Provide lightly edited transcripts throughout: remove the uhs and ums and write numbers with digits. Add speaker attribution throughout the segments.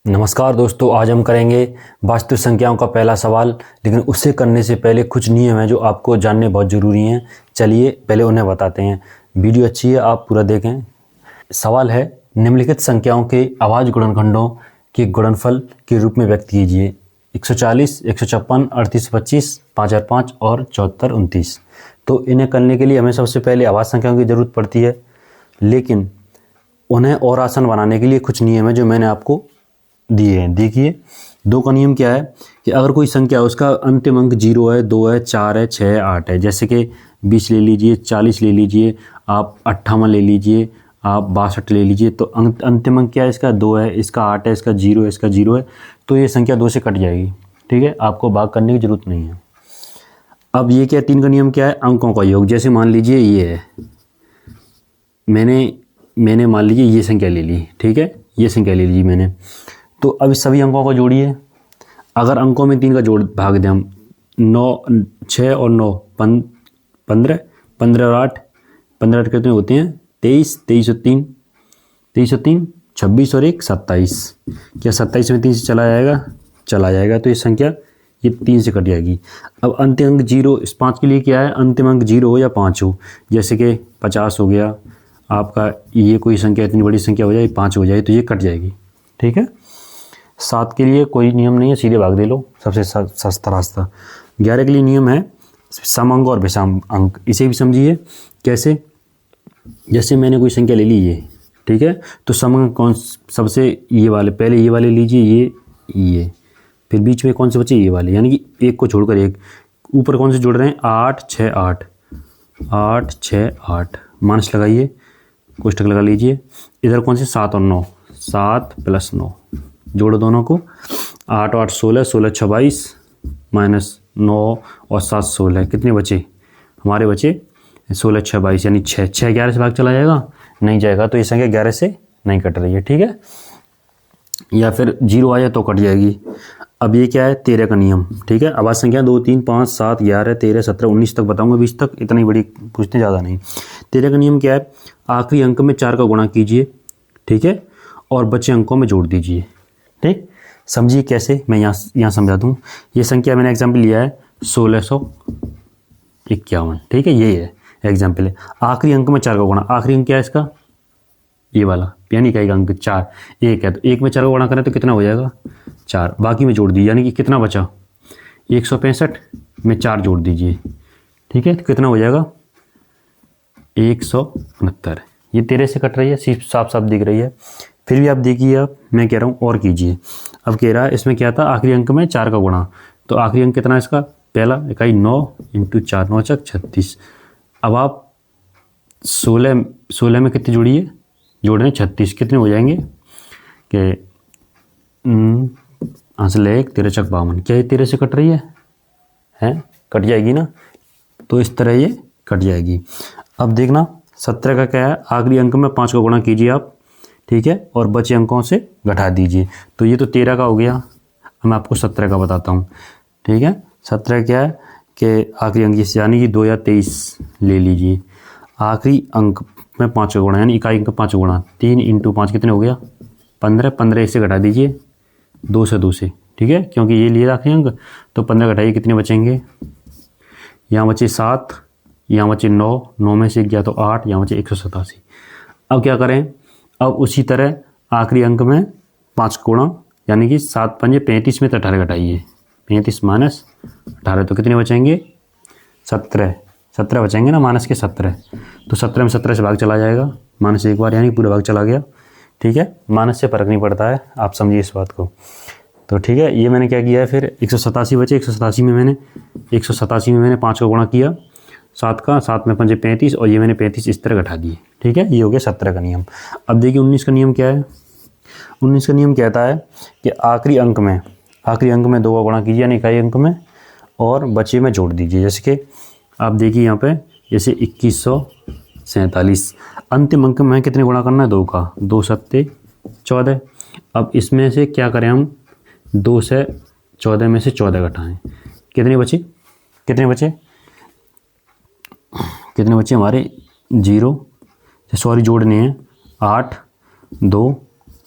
Speaker 1: नमस्कार दोस्तों, आज हम करेंगे वास्तविक संख्याओं का पहला सवाल। लेकिन उससे करने से पहले कुछ नियम हैं जो आपको जानने बहुत ज़रूरी हैं। चलिए पहले उन्हें बताते हैं। वीडियो अच्छी है, आप पूरा देखें। सवाल है, निम्नलिखित संख्याओं के अभाज्य गुणनखंडों के गुणनफल के रूप में व्यक्त कीजिए। 140, 156, 38, 25, 5005 और 74, 29। तो इन्हें करने के लिए हमें सबसे पहले अभाज्य संख्याओं की ज़रूरत पड़ती है, लेकिन उन्हें और आसान बनाने के लिए कुछ नियम है जो मैंने आपको दिए हैं। देखिए, 2 का नियम क्या है कि अगर कोई संख्या है उसका अंतिम अंक 0 है, 2 है, 4 है, 6 है, 8 है। जैसे कि 20 ले लीजिए, 40 ले लीजिए, आप 58 ले लीजिए, आप 62 ले लीजिए। तो अंतिम अंक क्या है इसका? 2 है, इसका 8 है, इसका 0 है, इसका 0 है। तो ये संख्या 2 से कट जाएगी। ठीक है, आपको भाग करने की जरूरत नहीं है। अब ये क्या, 3 का नियम क्या है? अंकों का योग। जैसे मान लीजिए ये है, मैंने मान लीजिए ये संख्या ले ली। ठीक है, ये संख्या ले लीजिए मैंने। तो अब इस सभी अंकों को जोड़िए। अगर अंकों में 3 का जोड़ भाग दें हम, 9, 6 और 9, 15, 15 और 8, 15 कितने होते हैं? 23, 23 और 3, 23 और 3, 26 और 1, 27। क्या 27 में 3 से चला जाएगा? चला जाएगा। तो ये संख्या ये 3 से कट जाएगी। अब अंतिम अंक 0, इस 5 के लिए क्या है? अंतिम अंक 0 हो या 5 हो। जैसे कि 50 हो गया आपका, ये कोई संख्या इतनी बड़ी संख्या हो जाए, 5 हो जाए, तो ये कट जाएगी। ठीक है। 7 के लिए कोई नियम नहीं है, सीधे भाग दे लो, सबसे सस्ता रास्ता। 11 के लिए नियम है सम अंक और विषम अंक। इसे भी समझिए कैसे। जैसे मैंने कोई संख्या ले ली ये, ठीक है, तो सम अंक कौन सबसे? ये वाले, पहले ये वाले लीजिए, ये फिर बीच में कौन से बचे? ये वाले, यानी कि एक को छोड़कर एक। ऊपर कौन से जोड़ रहे हैं? 8, 6, 8, 8, 6, 8। माइनस लगाइए, कोष्ठक लगा लीजिए। इधर कौन से? 7 और 9, 7 प्लस 9, जोड़ो दोनों को। 8 8 16, 16 22, माइनस 9 और 7 16। कितने बचे हमारे? बचे 16 6 22, यानी 6 6 11 से भाग चला जाएगा? नहीं जाएगा। तो ये संख्या 11 से नहीं कट रही है। ठीक है, या फिर 0 आया तो कट जाएगी। अब ये क्या है? 13 का नियम। ठीक है, अभाज्य संख्या 2, 3, 5, 7, 11, 13, 17, 19 तक बताऊंगा, 20 तक इतनी बड़ी पूछते ज़्यादा नहीं। 13 का नियम क्या है? आखिरी अंक में 4 का गुणा कीजिए, ठीक है, और बचे अंकों में जोड़ दीजिए। ठीक, समझिए कैसे, मैं यहाँ समझा दूँ। ये संख्या मैंने एग्जाम्पल लिया है 1651। ठीक है, ये है एग्जाम्पल है। आखिरी अंक में 4 का गुणा, आखिरी अंक क्या है इसका? ये वाला, यानी क्या अंक 4, 1 है, तो 1 में 4 का गुणा करें तो कितना हो जाएगा? 4। बाकी में जोड़ दीजिए, यानी कि कितना बचा? 165 में 4 जोड़ दीजिए। ठीक है, तो कितना हो जाएगा? 169। ये 13 से कट रही है, सिर्फ साफ साफ दिख रही है। फिर भी आप देखिए, अब मैं कह रहा हूँ और कीजिए। अब कह रहा है इसमें क्या था? आखिरी अंक में 4 का गुणा। तो आखिरी अंक कितना है इसका? पहला इकाई 9 इंटू 4, 9 चक 36। अब आप 16 में कितने जोड़िए? जोड़ रहे हैं 36। कितने हो जाएंगे? कि हासिल 1, 13 चक 52। क्या ये 13 से कट रही है? कट जाएगी ना। तो इस तरह ये कट जाएगी। अब देखना 17 का क्या है? आखिरी अंक में 5 का गुणा कीजिए आप, ठीक है, और बचे अंकों से घटा दीजिए। तो ये तो 13 का हो गया। अब मैं आपको 17 का बताता हूँ। ठीक है, 17 क्या है कि आखिरी अंक, यानी कि 2 या 23 ले लीजिए। आखिरी अंक में 5 का गुणा, यानी इकाई अंक 5 का गुणा, 3 इंटू 5 कितने हो गया? 15। 15 इससे घटा दीजिए 2 से 2 से, ठीक है, क्योंकि ये लिए आखिरी अंक। तो 15 घटाइए, कितने बचेंगे? यहाँ बचे 7, यहाँ बचे 9, 9 में से गया तो 8, यहाँ बचे 187। अब क्या करें? अब उसी तरह आखिरी अंक में 5 गुणा, यानी कि 7 पंजे 35 में तो 18 घटाइए। 35 माइनस 18, तो कितने बचेंगे? 17। 17 बचेंगे ना, माइनस के 17। तो 17 में 17 से भाग चला जाएगा, माइनस एक बार, यानी पूरा भाग चला गया। ठीक है, माइनस से फर्क नहीं पड़ता है, आप समझिए इस बात को। तो ठीक है, ये मैंने क्या किया है? फिर 187 बचे। 187 में मैंने 5 का गुणा किया 7 का, 7 में 5 35, और ये मैंने 35 इस तरह घटा दिए। ठीक है, ये हो गया 17 का नियम। अब देखिए 19 का नियम क्या है? 19 का नियम कहता है कि आखिरी अंक में 2 का गुणा कीजिए, यानी इकाई अंक में, और बचे में जोड़ दीजिए। जैसे कि आप देखिए यहाँ पे, जैसे 2147। अंतिम अंक में कितने गुणा करना है? 2 का, 2 सत्ते 14। अब इसमें से क्या करें हम? 2 से 14 में से 14 घटाएं, कितने बचे? कितने बचे हमारे? 0, सॉरी जोड़ने हैं, 8 2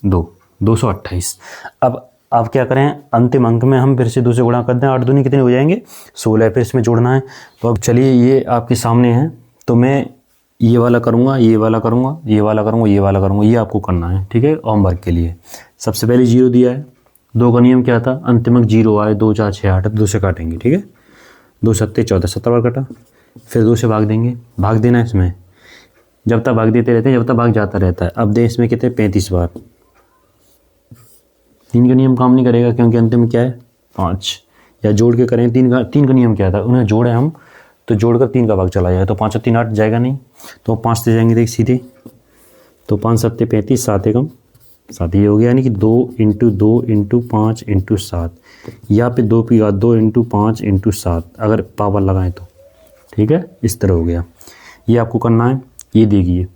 Speaker 1: 2 228। अब आप क्या करें, अंतिम अंक में हम फिर से 2 से गुणा कर दें, 8 दूनी कितने हो जाएंगे 16, फिर इसमें जोड़ना है। तो अब चलिए ये आपके सामने है, तो मैं ये वाला करूँगा, ये वाला करूँगा, ये वाला करूँगा, ये वाला करूँगा, ये आपको करना है, ठीक है, होमवर्क के लिए। सबसे पहले 0 दिया है, 2 का नियम क्या था, अंतिम अंक 0 आए, 2 4 6 8, 2 से काटेंगे, ठीक है, 2 7 14, 70 बार कटा, फिर 2 से भाग देंगे, भाग देना है इसमें, जब तक भाग देते रहते हैं जब तक भाग जाता रहता है। अब दें इसमें कितने 35 बार, 3 का नियम काम नहीं करेगा क्योंकि अंतिम में क्या है 5, या जोड़ के करें 3 का नियम क्या था, उन्हें जोड़े हम तो जोड़कर 3 का भाग चला जाएगा, तो 5 और 3 8 जाएगा नहीं, तो 5 से जाएंगे देख सीधे, तो 5 7 35, 7 एकम 7, ये हो गया, यानी कि 2 × 2 × 5 × 7, यहाँ पे 2 × 5 × 7 अगर पावर लगाएं तो, ठीक है, इस तरह हो गया। ये आपको करना है, ये देखिए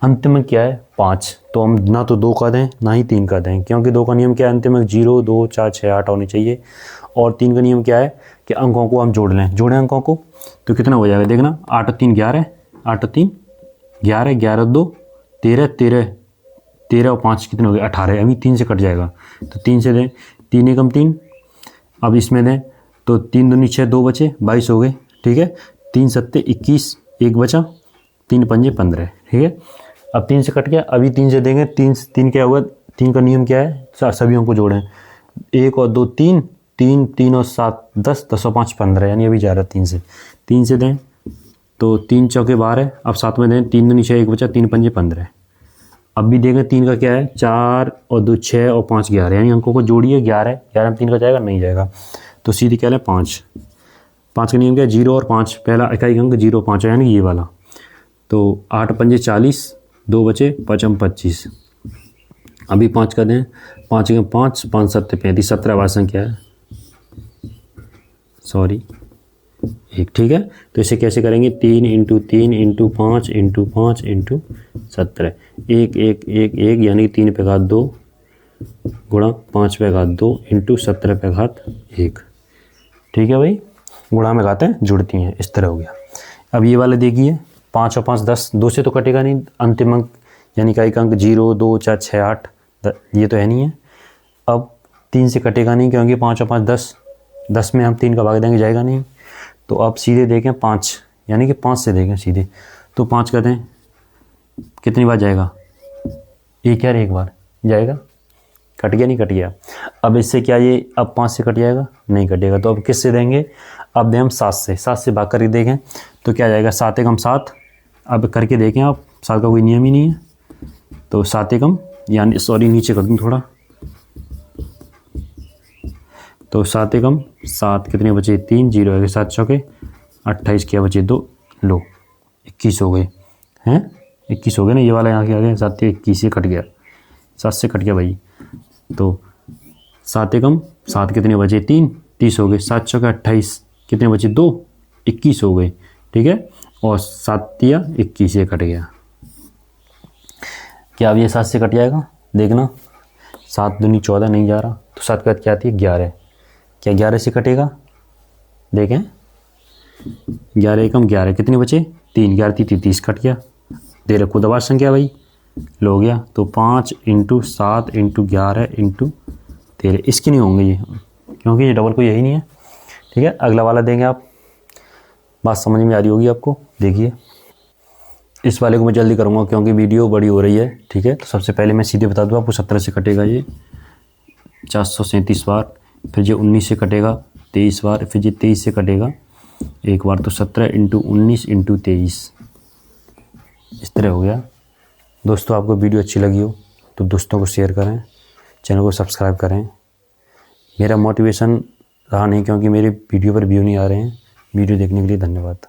Speaker 1: अंतिम में क्या है 5, तो हम ना तो 2 का दें ना ही 3 का दें, क्योंकि 2 का नियम क्या है, अंतिम में 0 2 4 6 8 होनी चाहिए, और 3 का नियम क्या है कि अंकों को हम जोड़ लें, जोड़ें अंकों को, तो कितना हो जाएगा देखना, 8 और 3 11, 8 और 3 11, 11 और 2 13, 13 13 और 5 कितने हो गए 18, अभी 3 से कट जाएगा, तो 3 से दें, 3 एकम 3, अब इसमें दें तो 3 दूनी 6, 2 बचे 22 हो गए, ठीक है, 3 7 21, 1 बचा, 3 पंजे 15, ठीक है। अब 3 से कट गया, अभी 3 से देंगे, 3 क्या होगा, 3 का नियम क्या है, सभी अंकों को जोड़ें, 1 और 2 3, 3 3 और 7 10, 10 और 5 15, यानी अभी जा रहा है 3 से दें तो 3 चौके 12, अब 7 में दें, 3 दूनी 6, 1 बचा, 3 पंजे 15, अब भी देंगे 3 का क्या है 4 और 2 6 और 5 11, यानी अंकों को जोड़िए, 11 11 में 3 का जाएगा नहीं जाएगा, तो सीधे क्या लें 5 का नियम क्या है 0 और 5, पहला इकाई अंक 0 5 है, यानी ये वाला, तो 8 पंजे 40, 2 बचे 5 25, अभी 5 का दें, 5 के 5 5 7 35, 17 बार संख्या है, सॉरी 1, ठीक है। तो इसे कैसे करेंगे, 3 × 3 × 5 × 5 × 17, 1 1 1 1, यानी 3 पे घात 2 गुणा 5 पे घात 2 × 17 पे घात 1, ठीक है भाई, गुणा में घातें जुड़ती हैं, इस तरह हो गया। अब ये वाले देखिए 5 और 5 10, 2 से तो कटेगा नहीं, अंतिम अंक यानी का एक अंक 0 2 4 6 8, ये तो है नहीं है। अब 3 से कटेगा नहीं क्योंकि 5 और 5 10, 10 में हम 3 का भाग देंगे जाएगा नहीं, तो अब सीधे देखें 5, यानी कि 5 से देखें सीधे, तो 5 का दें, कितनी बार जाएगा, एक यार एक बार जाएगा, कट गया नहीं कट गया। अब इससे क्या ये अब 5 से कट जाएगा नहीं कटेगा, तो अब किससे देंगे, अब दें हम 7 से भाग करके देखें तो क्या जाएगा, 7 एकम 7, अब करके देखें आप, 7 का कोई नियम ही नहीं है, तो 7 एकम यानी सॉरी नीचे कर दूँ थोड़ा, तो 7 एकम 7 कितने बचे 3, 0 है 7 चौके 28, क्या बचे 2, लो 21 हो गए हैं, 21 हो गए ना, ये वाला यहाँ के आ गया 7 21 से कट गया, 7 से कट गया भाई, तो 7 एकम 7 कितने बचे 3, 30 हो गए, 7 चौके 28 कितने बचे 2, 21 हो गए, ठीक है, और 7 या 21 से कट गया। क्या अब ये 7 से कट जाएगा, देखना 7 दूनी 14 नहीं जा रहा, तो 7 के बाद क्या आती है 11, क्या 11 से कटेगा, देखें 11 एकम 11 कितने बचे 3, 11 3 30 कट गया, दे रखो दबार संख्या भाई, लो गया, तो 5 × 7 × 11 × 13, इसके नहीं होंगे ये क्योंकि ये डबल को यही नहीं है, ठीक है। अगला वाला देंगे आप, बात समझ में आ रही होगी आपको, देखिए इस वाले को मैं जल्दी करूँगा क्योंकि वीडियो बड़ी हो रही है, ठीक है। तो सबसे पहले मैं सीधे बता दूँ आपको, 17 से कटेगा ये 437 बार, फिर ये 19 से कटेगा 23 बार, फिर ये 23 से कटेगा एक बार, तो 17 × 19 × 23, इस तरह हो गया। दोस्तों आपको वीडियो अच्छी लगी हो तो दोस्तों को शेयर करें, चैनल को सब्सक्राइब करें। मेरा मोटिवेशन रहा नहीं क्योंकि मेरे वीडियो पर व्यू नहीं आ रहे हैं। वीडियो देखने के लिए धन्यवाद।